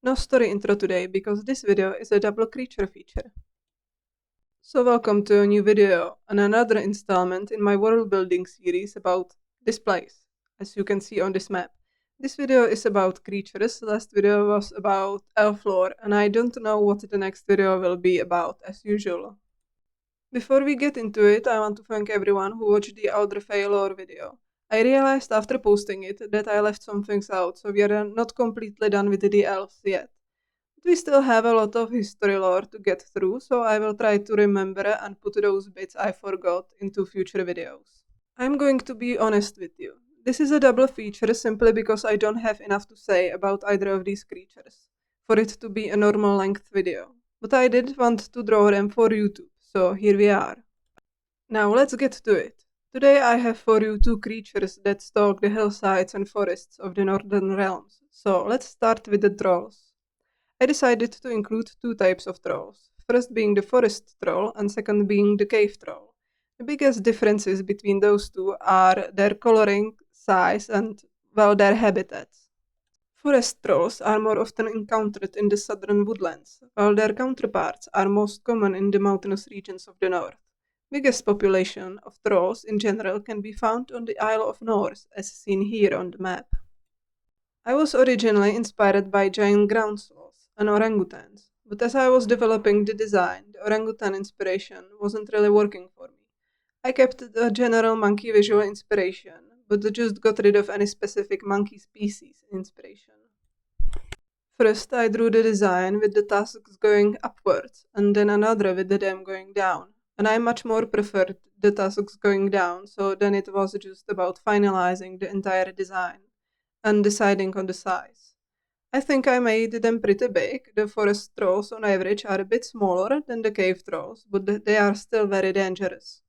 No story intro today because this video is a double creature feature. So welcome to a new video and another installment in my world building series about this place, as you can see on this map. This video is about creatures, last video was about elf lore, and I don't know what the next video will be about as usual. Before we get into it, I want to thank everyone who watched the Elder Fae lore video. I realized after posting it that I left some things out, so we are not completely done with the elves yet. We still have a lot of history lore to get through, so I will try to remember and put those bits I forgot into future videos. I'm going to be honest with you. This is a double feature simply because I don't have enough to say about either of these creatures for it to be a normal length video. But I did want to draw them for YouTube, so here we are. Now let's get to it. Today I have for you two creatures that stalk the hillsides and forests of the Northern Realms, so let's start with the trolls. I decided to include two types of trolls, first being the forest troll and second being the cave troll. The biggest differences between those two are their coloring, size and, well, their habitats. Forest trolls are more often encountered in the southern woodlands, while their counterparts are most common in the mountainous regions of the north. Biggest population of trolls in general can be found on the Isle of North, as seen here on the map. I was originally inspired by giant ground sloths and orangutans, but as I was developing the design, the orangutan inspiration wasn't really working for me. I kept the general monkey visual inspiration, but just got rid of any specific monkey species inspiration. First, I drew the design with the tusks going upwards, and then another with them going down, and I much more preferred the tusks going down, so then it was just about finalizing the entire design and deciding on the size. I think I made them pretty big. The forest trolls on average are a bit smaller than the cave trolls, but they are still very dangerous.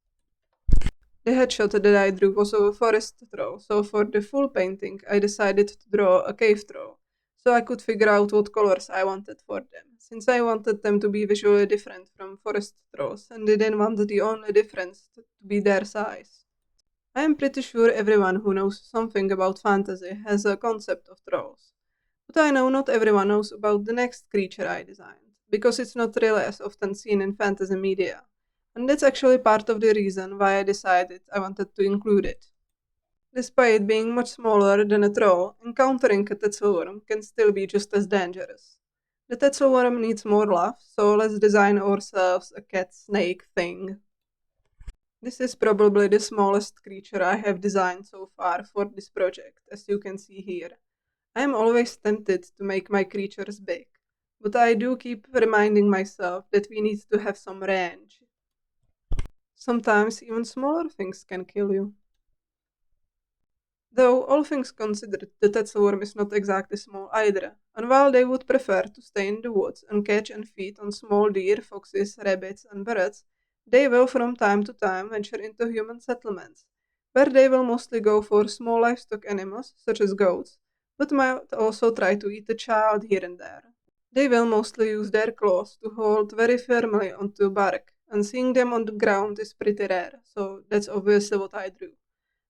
The headshot that I drew was of a forest troll, so for the full painting I decided to draw a cave troll, so I could figure out what colors I wanted for them, since I wanted them to be visually different from forest trolls and didn't want the only difference to be their size. I am pretty sure everyone who knows something about fantasy has a concept of trolls. But I know not everyone knows about the next creature I designed, because it's not really as often seen in fantasy media. And that's actually part of the reason why I decided I wanted to include it. Despite being much smaller than a troll, encountering a tetzelworm can still be just as dangerous. The tetzelworm needs more love, so let's design ourselves a cat-snake thing. This is probably the smallest creature I have designed so far for this project, as you can see here. I am always tempted to make my creatures big, but I do keep reminding myself that we need to have some range. Sometimes even smaller things can kill you. Though, all things considered, the tetzelworm is not exactly small either, and while they would prefer to stay in the woods and catch and feed on small deer, foxes, rabbits, and birds, they will from time to time venture into human settlements, where they will mostly go for small livestock animals, such as goats, but might also try to eat a child here and there. They will mostly use their claws to hold very firmly onto bark, and seeing them on the ground is pretty rare, so that's obviously what I drew.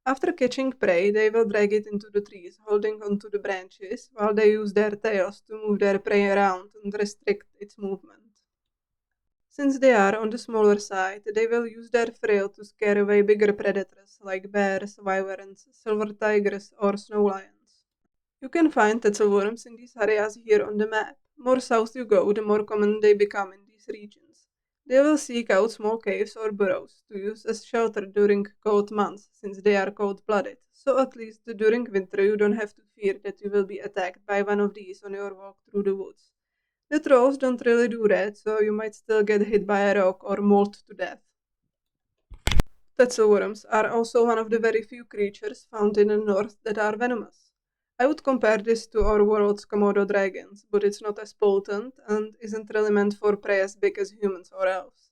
After catching prey, they will drag it into the trees, holding onto the branches, while they use their tails to move their prey around and restrict its movement. Since they are on the smaller side, they will use their frill to scare away bigger predators like bears, wyverns, silver tigers, or snow lions. You can find tetzelworms in these areas here on the map. More south you go, the more common they become in these regions. They will seek out small caves or burrows to use as shelter during cold months, since they are cold-blooded, so at least during winter you don't have to fear that you will be attacked by one of these on your walk through the woods. The trolls don't really do that, so you might still get hit by a rock or mauled to death. Tetzelworms are also one of the very few creatures found in the north that are venomous. I would compare this to our world's Komodo dragons, but it's not as potent and isn't really meant for prey as big as humans or elves.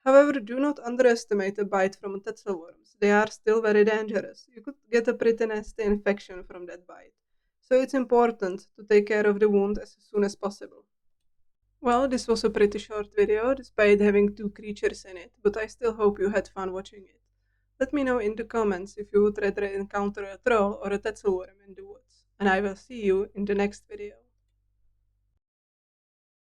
However, do not underestimate a bite from tetzelworms. They are still very dangerous. You could get a pretty nasty infection from that bite, so it's important to take care of the wound as soon as possible. Well, this was a pretty short video, despite having two creatures in it, but I still hope you had fun watching it. Let me know in the comments if you would rather encounter a troll or a tetzelworm in the woods, and I will see you in the next video.